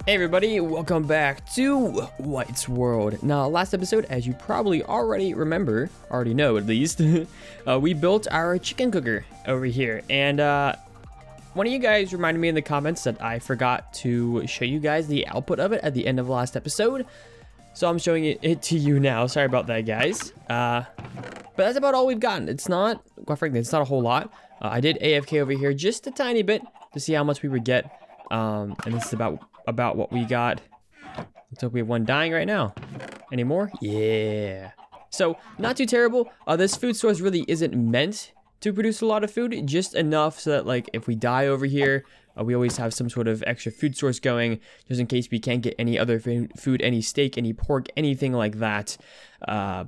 Hey everybody, welcome back to White's World. Now, last episode, as you probably already know at least, we built our chicken cooker over here. And one of you guys reminded me in the comments that I forgot to show you guys the output of it at the end of last episode. So I'm showing it to you now. Sorry about that, guys. But that's about all we've gotten. It's not, quite frankly, it's not a whole lot. I did AFK over here just a tiny bit to see how much we would get. And this is about what we got. Let's hope we have one dying right now. Any more? Yeah. So, not too terrible. This food source really isn't meant to produce a lot of food, just enough so that, like, if we die over here, we always have some sort of extra food source going, just in case we can't get any other food, any steak, any pork, anything like that,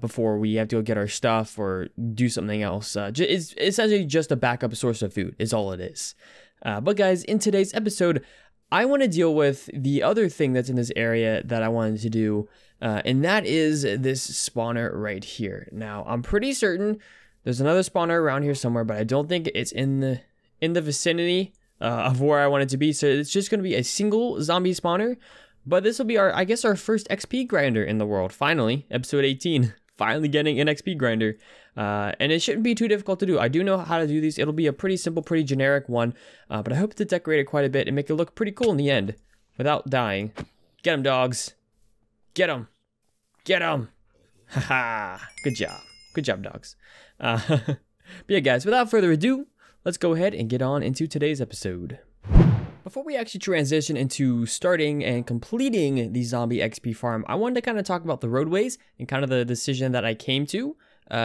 before we have to go get our stuff or do something else. It's essentially just a backup source of food, is all it is. But guys, in today's episode, I want to deal with the other thing that's in this area that I wanted to do, and that is this spawner right here. Now, I'm pretty certain there's another spawner around here somewhere, but I don't think it's in the vicinity of where I want it to be. So it's just going to be a single zombie spawner, but this will be our first XP grinder in the world. Finally, episode 18. Finally getting an XP grinder, and it shouldn't be too difficult to do. I do know how to do these. It'll be a pretty simple, pretty generic one, but I hope to decorate it quite a bit and make it look pretty cool in the end without dying. Get them, dogs. Get them. Get them. Haha. Good job, dogs. But yeah, guys, without further ado, let's go ahead and get on into today's episode. Before we actually transition into starting and completing the zombie XP farm, I wanted to kind of talk about the roadways and kind of the decision that I came to.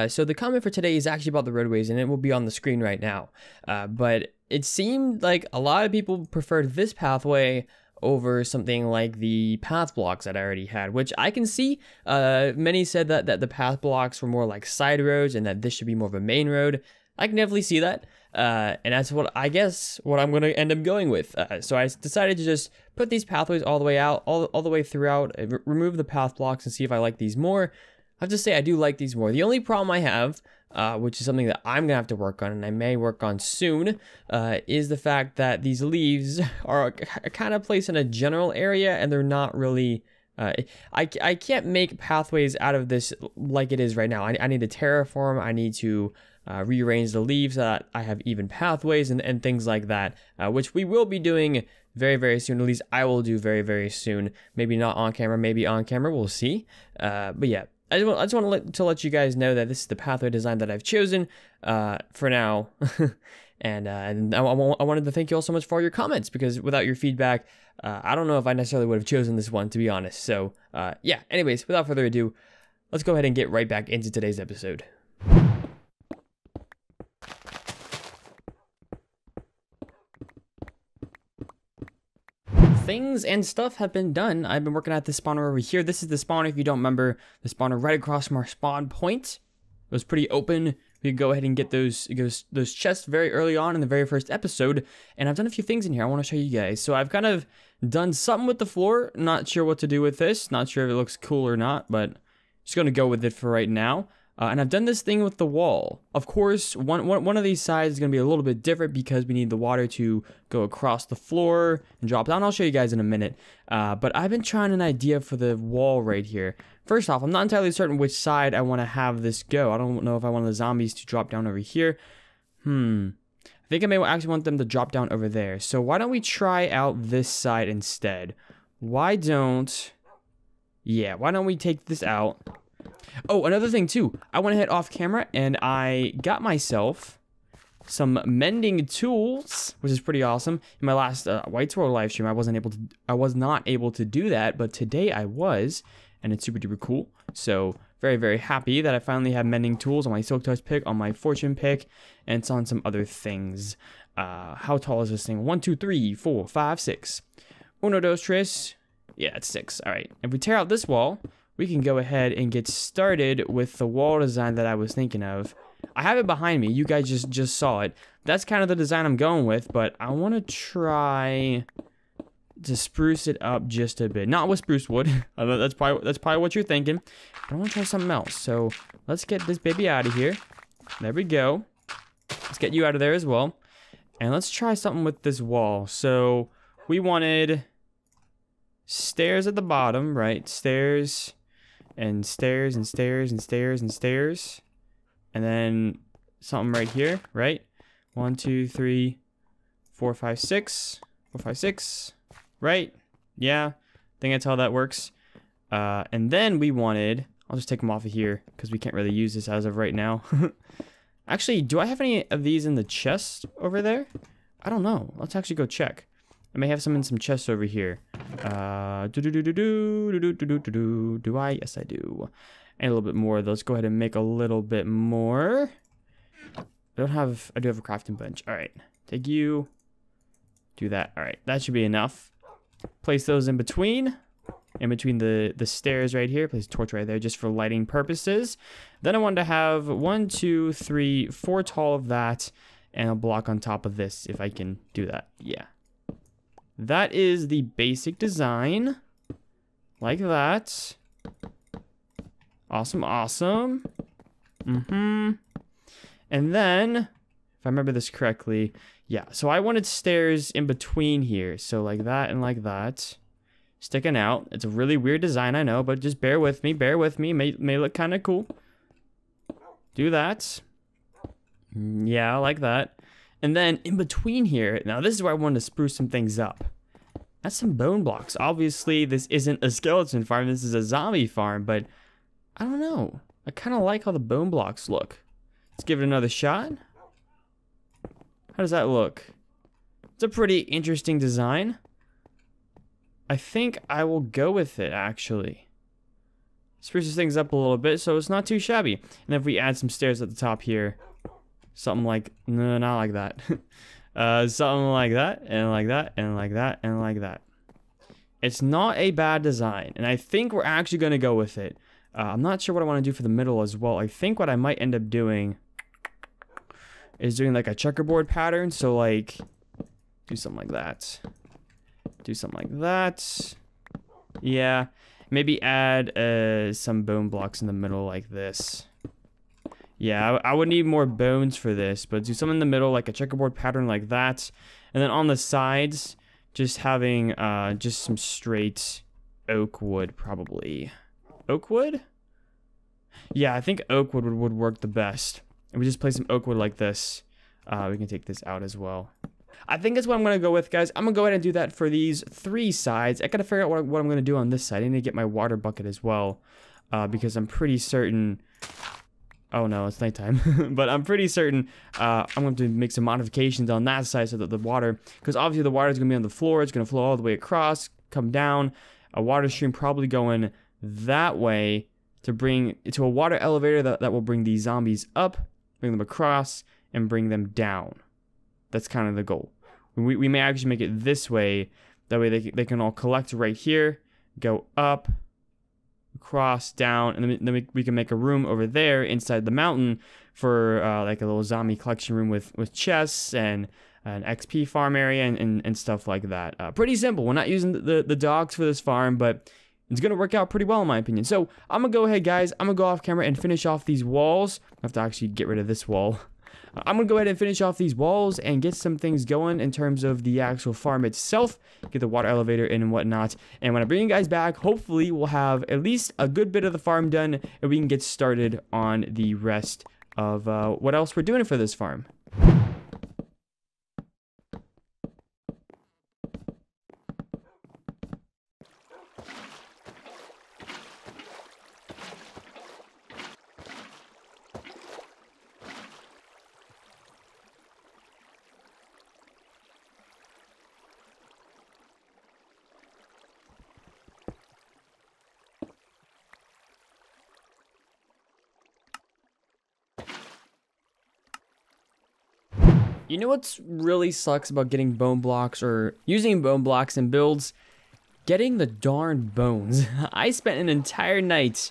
So the comment for today is actually about the roadways, and it will be on the screen right now. But it seemed like a lot of people preferred this pathway over something like the path blocks that I already had, which I can see. Many said that the path blocks were more like side roads and that this should be more of a main road. I can definitely see that. And that's what I'm going to end up going with. So I decided to just put these pathways all the way out, all the way throughout, remove the path blocks and see if I like these more. I have to say I do like these more. The only problem I have, which is something that I'm going to have to work on, and I may work on soon, is the fact that these leaves are kind of placed in a general area and they're not really... I can't make pathways out of this like it is right now. I need to terraform, I need to... rearrange the leaves so that I have even pathways and things like that, which we will be doing very, very soon. At least I will do very, very soon. Maybe not on camera, maybe on camera. We'll see. But yeah, I just want to let you guys know that this is the pathway design that I've chosen for now. And I wanted to thank you all so much for all your comments, because without your feedback, I don't know if I necessarily would have chosen this one, to be honest. So yeah, anyways, without further ado, let's go ahead and get right back into today's episode. Things and stuff have been done. I've been working at this spawner over here. This is the spawner, if you don't remember, the spawner right across from our spawn point. It was pretty open. We could go ahead and get those chests very early on in the very first episode. And I've done a few things in here I want to show you guys. So I've kind of done something with the floor. Not sure what to do with this. Not sure if it looks cool or not, but just going to go with it for right now. And I've done this thing with the wall. Of course, one of these sides is going to be a little bit different because we need the water to go across the floor and drop down. I'll show you guys in a minute. But I've been trying an idea for the wall right here. First off, I'm not entirely certain which side I want to have this go. I don't know if I want the zombies to drop down over here. I think I may actually want them to drop down over there. So why don't we try out this side instead? Why don't we take this out? Oh, another thing too, I went ahead off camera and I got myself some mending tools, which is pretty awesome. In my last White's World live stream, I was not able to do that, but today I was, and it's super duper cool. So very, very happy that I finally have mending tools on my silk touch pick, on my fortune pick, and it's on some other things. How tall is this thing? 1, 2, 3, 4, 5, 6. Uno, dos, tres. Yeah, it's 6. All right. If we tear out this wall, we can go ahead and get started with the wall design that I was thinking of. I have it behind me. You guys just saw it. That's kind of the design I'm going with, but I want to try to spruce it up just a bit. Not with spruce wood. That's probably what you're thinking. But I want to try something else. So let's get this baby out of here. There we go. Let's get you out of there as well. And let's try something with this wall. So we wanted stairs at the bottom, right? Stairs and stairs and stairs and stairs and stairs. And then something right here, right? 1, 2, 3, 4, 5, 6. 4, 5, 6. Right? Yeah. I think that's how that works. And then we wanted... I'll just take them off of here because we can't really use this as of right now. Actually, do I have any of these in the chest over there? I don't know. Let's actually go check. I may have some in some chests over here. Do I? Yes, I do. And a little bit more. Let's go ahead and make a little bit more. I do have a crafting bench. All right. Take you. Do that. All right. That should be enough. Place those in between the stairs right here. Place a torch right there just for lighting purposes. Then I wanted to have 1, 2, 3, 4 tall of that and a block on top of this if I can do that. Yeah. That is the basic design. Like that. Awesome, awesome. And then, if I remember this correctly, yeah, so I wanted stairs in between here. So like that and like that. Sticking out. It's a really weird design, I know, but just bear with me, bear with me. May look kind of cool. Do that. Yeah, like that. And then in between here, now this is where I wanted to spruce some things up. That's some bone blocks. Obviously, this isn't a skeleton farm, this is a zombie farm, but I don't know. I kind of like how the bone blocks look. Let's give it another shot. How does that look? It's a pretty interesting design. I think I will go with it, actually. Spruces things up a little bit, so it's not too shabby. And if we add some stairs at the top here, something like, no, not like that. Something like that, and like that, and like that, and like that. It's not a bad design, and I think we're actually going to go with it. I'm not sure what I want to do for the middle as well. I think what I might end up doing is doing like a checkerboard pattern. So like, do something like that. Do something like that. Yeah. Maybe add some bone blocks in the middle like this. Yeah, I would need more bones for this, but do something in the middle like a checkerboard pattern like that. And then on the sides, just having just some straight oak wood probably. Oak wood? Yeah, I think oak wood would work the best. And we just place some oak wood like this. We can take this out as well. I think that's what I'm going to go with, guys. I'm going to go ahead and do that for these 3 sides. I got to figure out what I'm going to do on this side. I need to get my water bucket as well. Because I'm pretty certain... Oh no, it's nighttime. But I'm pretty certain I'm going to make some modifications on that side so that the water... Because obviously the water is going to be on the floor. It's going to flow all the way across, come down. A water stream probably going that way to bring... to a water elevator that will bring these zombies up, bring them across, and bring them down. That's kind of the goal. We may actually make it this way. That way they can all collect right here, go up, across, down, and then we can make a room over there inside the mountain for like a little zombie collection room with chests and an XP farm area and stuff like that. Pretty simple. We're not using the dogs for this farm, but it's going to work out pretty well in my opinion. So I'm going to go ahead, guys. I'm going to go off camera and finish off these walls. I have to actually get rid of this wall. I'm going to go ahead and finish off these walls and get some things going in terms of the actual farm itself. Get the water elevator in and whatnot. And when I bring you guys back, hopefully we'll have at least a good bit of the farm done. And we can get started on the rest of what else we're doing for this farm. You know what's really sucks about getting bone blocks or using bone blocks in builds? Getting the darn bones. I spent an entire night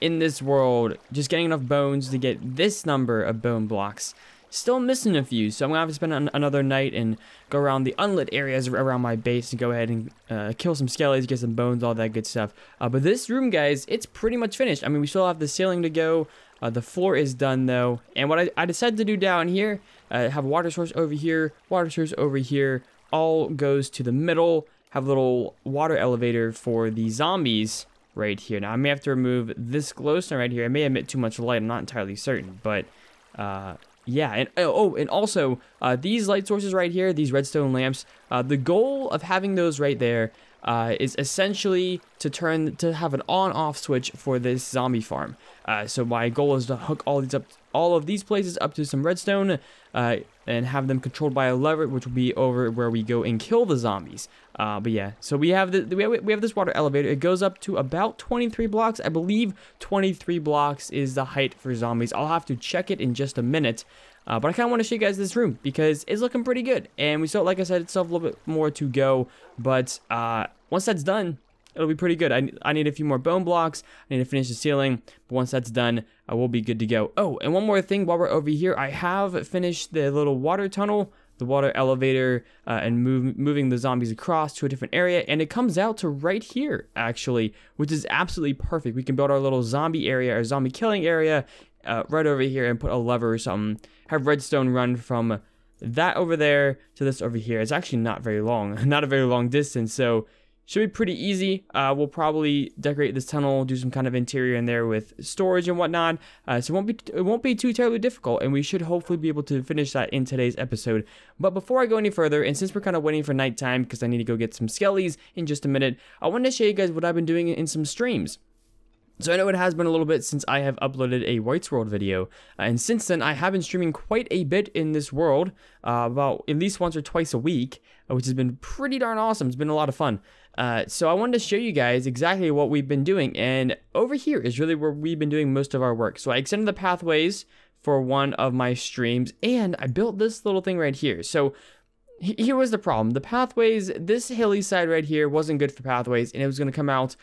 in this world just getting enough bones to get this number of bone blocks. Still missing a few, so I'm gonna have to spend another night and go around the unlit areas around my base and go ahead and kill some skellies, get some bones, all that good stuff. But this room, guys, it's pretty much finished. I mean, we still have the ceiling to go. The floor is done though, and what I decided to do down here, have a water source over here, water source over here, all goes to the middle, have a little water elevator for the zombies right here. Now, I may have to remove this glowstone right here. I may emit too much light. I'm not entirely certain, but yeah. And and also these light sources right here, these redstone lamps, the goal of having those right there is essentially to have an on-off switch for this zombie farm. So my goal is to hook all of these places up to some redstone, and have them controlled by a lever, which will be over where we go and kill the zombies. But yeah, so we have this water elevator. It goes up to about 23 blocks. I believe 23 blocks is the height for zombies. I'll have to check it in just a minute. But I kind of want to show you guys this room because it's looking pretty good. And we still, like I said, it's still a little bit more to go. But once that's done, it'll be pretty good. I need a few more bone blocks. I need to finish the ceiling. But once that's done, we'll be good to go. Oh, and one more thing while we're over here. I have finished the little water tunnel, the water elevator, and moving the zombies across to a different area. And it comes out to right here, actually, which is absolutely perfect. We can build our little zombie area, our zombie killing area, right over here and put a lever or something. Have redstone run from that over there to this over here. It's actually not very long, not a very long distance, so should be pretty easy. We'll probably decorate this tunnel, do some kind of interior in there with storage and whatnot. So it won't be too terribly difficult, and we should hopefully be able to finish that in today's episode. But before I go any further, and since we're kind of waiting for nighttime because I need to go get some skellies in just a minute, I wanted to show you guys what I've been doing in some streams. So I know it has been a little bit since I have uploaded a WhiteFyr video, and since then I have been streaming quite a bit in this world, about at least once or twice a week, which has been pretty darn awesome. It's been a lot of fun. So I wanted to show you guys exactly what we've been doing, and over here is really where we've been doing most of our work. So I extended the pathways for one of my streams, and I built this little thing right here. So here was the problem. The pathways, this hilly side right here wasn't good for pathways, and it was going to come out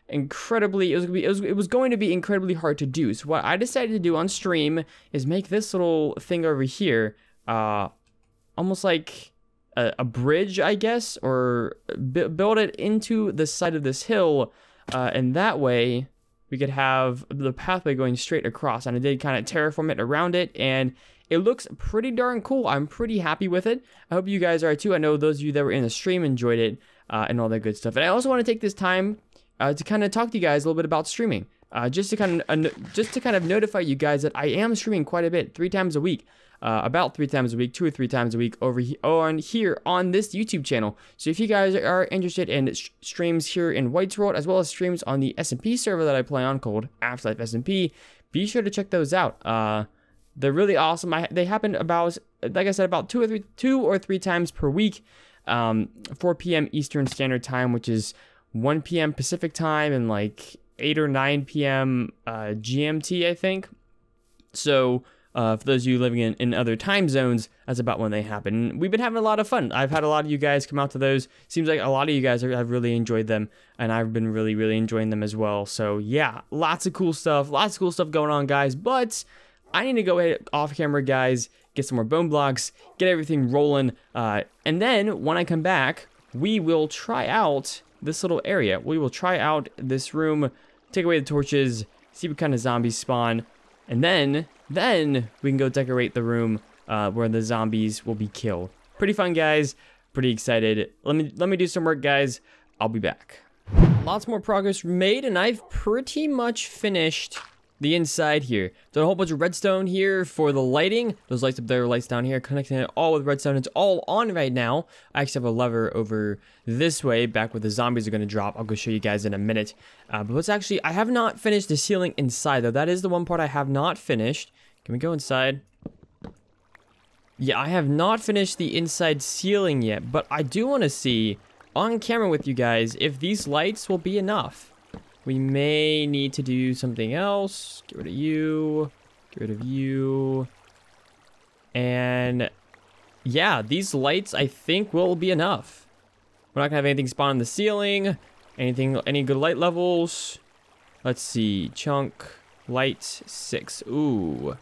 incredibly, it was going to be incredibly hard to do. So what I decided to do on stream is make this little thing over here, almost like a bridge, I guess, or build it into the side of this hill, and that way we could have the pathway going straight across. And I did kind of terraform it around it, and it looks pretty darn cool. I'm pretty happy with it. I hope you guys are too. I know those of you that were in the stream enjoyed it, and all that good stuff. And I also want to take this time to kind of talk to you guys a little bit about streaming, just to kind of notify you guys that I am streaming quite a bit, 3 times a week, about 3 times a week, 2 or 3 times a week over here on this YouTube channel. So if you guys are interested in streams here in WhiteFyr, as well as streams on the SMP server that I play on called Afterlife SMP, be sure to check those out. They're really awesome. They happen about, like I said, about 2 or 3 times per week, 4 p.m. Eastern Standard Time, which is 1 p.m. Pacific time, and like 8 or 9 p.m. GMT, I think. So for those of you living in other time zones, that's about when they happen. We've been having a lot of fun. I've had a lot of you guys come out to those. Seems like a lot of you guys have really enjoyed them, and I've been really, really enjoying them as well. So yeah, lots of cool stuff going on, guys. But I need to go ahead off camera, guys, get some more bone blocks, get everything rolling, and then when I come back, we will try out this little area. We will try out this room, take away the torches, see what kind of zombies spawn, and then we can go decorate the room where the zombies will be killed. Pretty fun, guys. Pretty excited. Let me do some work, guys. I'll be back. Lots more progress made, and I've pretty much finished the inside here. Done a whole bunch of redstone here for the lighting. Those lights up there, lights down here, connecting it all with redstone. It's all on right now. I actually have a lever over this way, back where the zombies are going to drop. I'll go show you guys in a minute. But what's actually, I have not finished the ceiling inside, though. That is the one part I have not finished. Can we go inside? Yeah, I have not finished the inside ceiling yet, but I do want to see on camera with you guys if these lights will be enough. We may need to do something else. Get rid of you. Get rid of you. And yeah, these lights I think will be enough. We're not gonna have anything spawn on the ceiling. Any good light levels? Let's see. Chunk. Light 6. Ooh.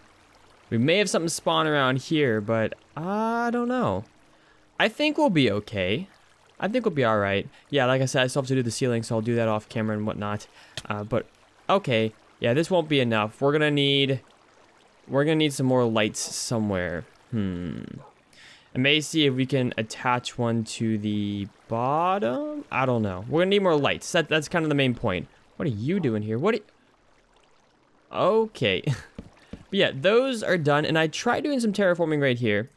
We may have something spawn around here, but I don't know. I think we'll be okay. I think we'll be alright. Yeah, like I said, I still have to do the ceiling, so I'll do that off camera and whatnot. But, okay. Yeah, this won't be enough. We're gonna need some more lights somewhere. I may see if we can attach one to the bottom. I don't know. We're gonna need more lights. That's kind of the main point. What are you doing here? Okay. But yeah, those are done. And I tried doing some terraforming right here.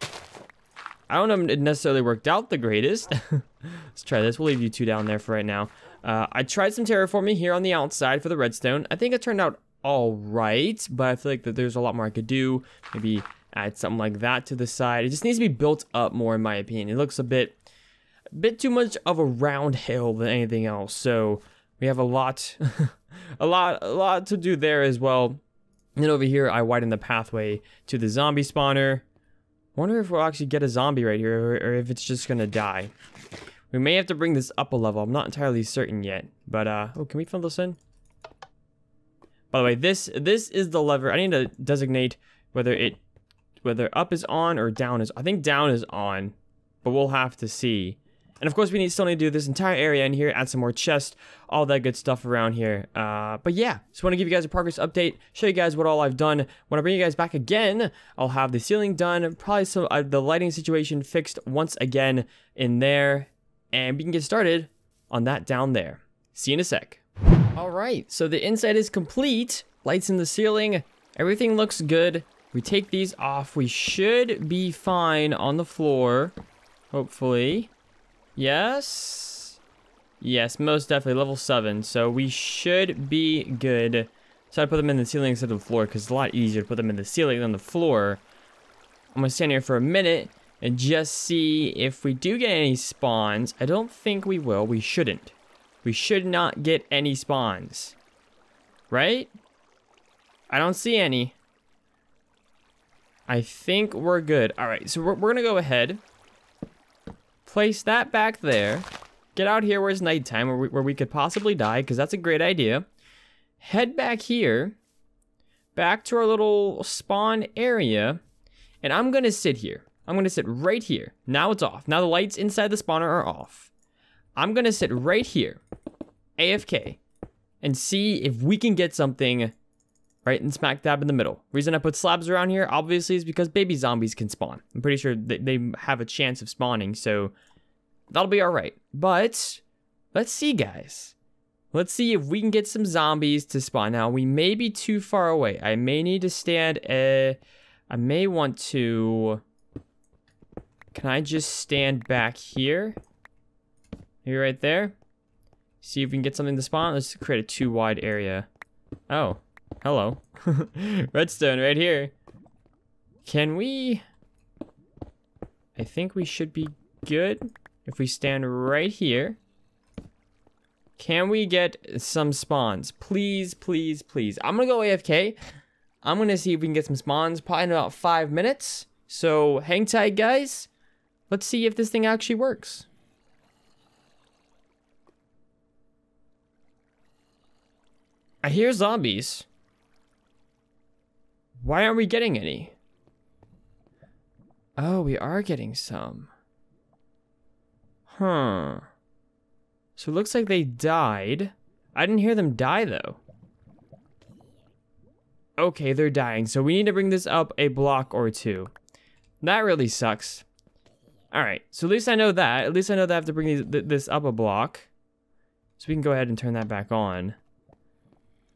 I don't know if it necessarily worked out the greatest. Let's try this. We'll leave you two down there for right now. I tried some terraforming here on the outside for the redstone. I think it turned out all right, but I feel like that there's a lot more I could do. Maybe add something like that to the side. It just needs to be built up more, in my opinion. It looks a bit too much of a round hill than anything else. So we have a lot, a lot to do there as well. And then over here, I widen the pathway to the zombie spawner. Wonder if we'll actually get a zombie right here, or if it's just gonna die. We may have to bring this up a level. I'm not entirely certain yet. But oh, can we fill this in? By the way, this is the lever. I need to designate whether up is on or down is. I think down is on, but we'll have to see. And of course, we still need to do this entire area in here, add some more chests, all that good stuff around here. But yeah, just want to give you guys a progress update, show you guys what all I've done. When I bring you guys back again, I'll have the ceiling done, probably some the lighting situation fixed once again in there, and we can get started on that down there. See you in a sec. All right, so the inside is complete. Lights in the ceiling, everything looks good. We take these off, we should be fine on the floor, hopefully. Yes, most definitely, level 7, so we should be good. So I put them in the ceiling instead of the floor, because it's a lot easier to put them in the ceiling than the floor. I'm gonna stand here for a minute and just see if we do get any spawns. I don't think we will. We shouldn't. We should not get any spawns, right? I don't see any. I think we're good. All right, so we're gonna go ahead, place that back there, get out here where it's nighttime, where we could possibly die, because that's a great idea. Head back here, back to our little spawn area, and I'm gonna sit here. I'm gonna sit right here. Now it's off. Now the lights inside the spawner are off. I'm gonna sit right here, AFK, and see if we can get something right in smack dab in the middle. Reason I put slabs around here, obviously, is because baby zombies can spawn. I'm pretty sure they have a chance of spawning, so that'll be all right. But let's see, guys. Let's see if we can get some zombies to spawn. Now, we may be too far away. I may need to stand I may want to... Can I just stand back here? Maybe right there? See if we can get something to spawn. Let's create a too wide area. Oh. Hello. Redstone right here. Can we... I think we should be good if we stand right here. Can we get some spawns? Please, please, please. I'm gonna go AFK. I'm gonna see if we can get some spawns probably in about 5 minutes. So hang tight, guys. Let's see if this thing actually works. I hear zombies. Why aren't we getting any? Oh, we are getting some. Huh. So it looks like they died. I didn't hear them die, though. Okay, they're dying. So we need to bring this up a block or two. That really sucks. Alright, so at least I know that. At least I know that I have to bring this up a block. So we can go ahead and turn that back on.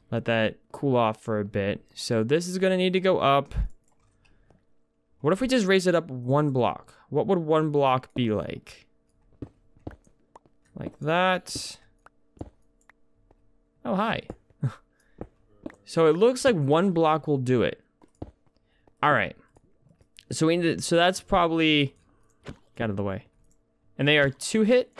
Let that cool off for a bit. So this is gonna need to go up. What if we just raise it up 1 block? What would 1 block be like? Like that. Oh, hi. So it looks like 1 block will do it. All right. So we need to, so that's probably, get out of the way. And they are 2 hit.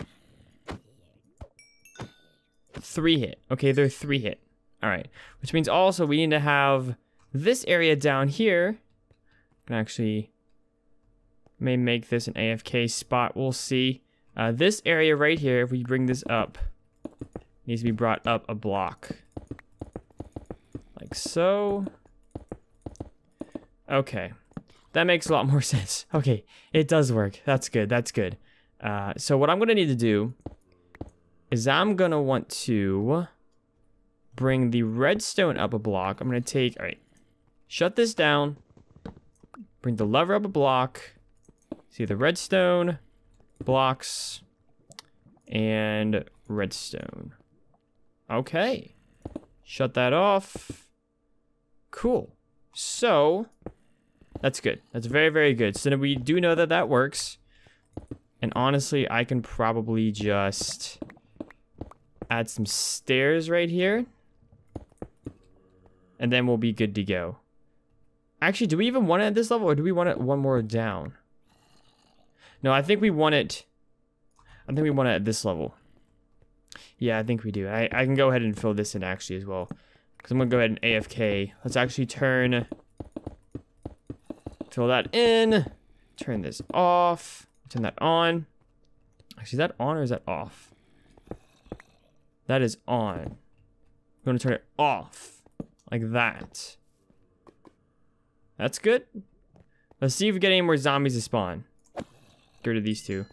3 hit. Okay, they're 3 hit. All right, which means also we need to have this area down here. I can actually may make this an AFK spot. We'll see. This area right here, if we bring this up, needs to be brought up a block. Like so. Okay, that makes a lot more sense. Okay, it does work. That's good, that's good. So what I'm gonna need to do is I'm gonna want to bring the redstone up a block. I'm gonna take, all right, shut this down, bring the lever up a block, See the redstone, blocks, and redstone. Okay. Shut that off. Cool. So, that's good. That's very, very good. So we do know that that works. And honestly, I can probably just add some stairs right here. And then we'll be good to go. Actually, do we even want it at this level, or do we want it one more down? No, I think we want it. I think we want it at this level. Yeah, I think we do. I can go ahead and fill this in actually as well. Because I'm going to go ahead and AFK. Let's actually fill that in. Turn this off. Turn that on. Actually, is that on or is that off? That is on. I'm going to turn it off. Like that. That's good. Let's see if we get any more zombies to spawn. Get rid of these two.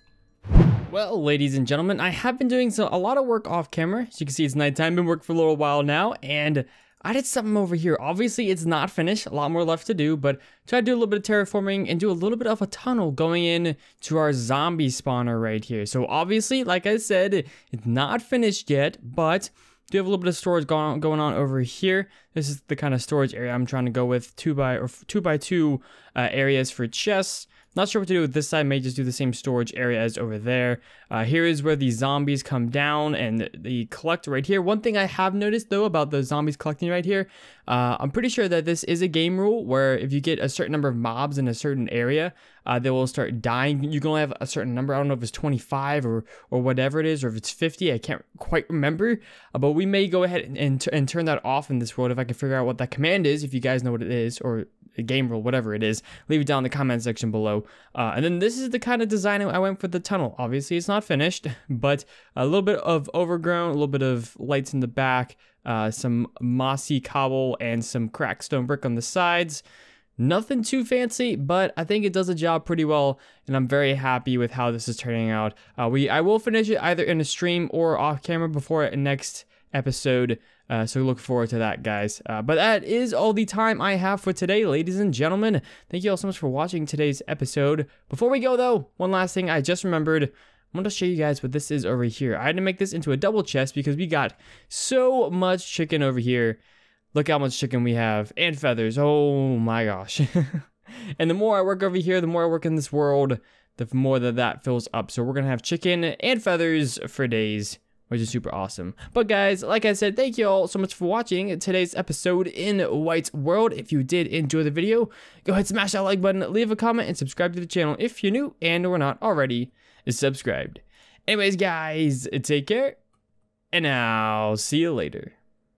Well, ladies and gentlemen, I have been doing a lot of work off camera. As you can see, it's nighttime. Been working for a little while now, and I did something over here. Obviously, it's not finished. A lot more left to do, but try to do a little bit of terraforming and do a little bit of a tunnel going in to our zombie spawner right here. So obviously, like I said, it's not finished yet, but do have a little bit of storage going on over here. This is the kind of storage area I'm trying to go with, 2x2 areas for chests. Not sure what to do with this side. May just do the same storage area as over there. Here is where the zombies come down and they collect right here. One thing I have noticed though about the zombies collecting right here, I'm pretty sure that this is a game rule where if you get a certain number of mobs in a certain area, they will start dying. You can only have a certain number. I don't know if it's 25 or whatever it is, or if it's 50. I can't quite remember. But we may go ahead and turn that off in this world if I can figure out what that command is. If you guys know what it is, or a game rule, whatever it is, leave it down in the comment section below. And then this is the kind of design I went for the tunnel. Obviously, it's not finished, but a little bit of overgrown, a little bit of lights in the back, some mossy cobble, and some cracked stone brick on the sides. Nothing too fancy, but I think it does the job pretty well, and I'm very happy with how this is turning out. I will finish it either in a stream or off camera before next episode, so look forward to that, guys. But that is all the time I have for today, ladies and gentlemen. Thank you all so much for watching today's episode. Before we go though, one last thing I just remembered. I'm going to show you guys what this is over here. I had to make this into a double chest because we got so much chicken over here. Look how much chicken we have, and feathers. Oh my gosh. And the more I work over here, the more I work in this world, the more that fills up. So we're going to have chicken and feathers for days, which is super awesome. But guys, like I said, thank you all so much for watching today's episode in White's World. If you did enjoy the video, go ahead, smash that like button, leave a comment, and subscribe to the channel if you're new and we're not already subscribed. Anyways, guys, take care, and I'll see you later.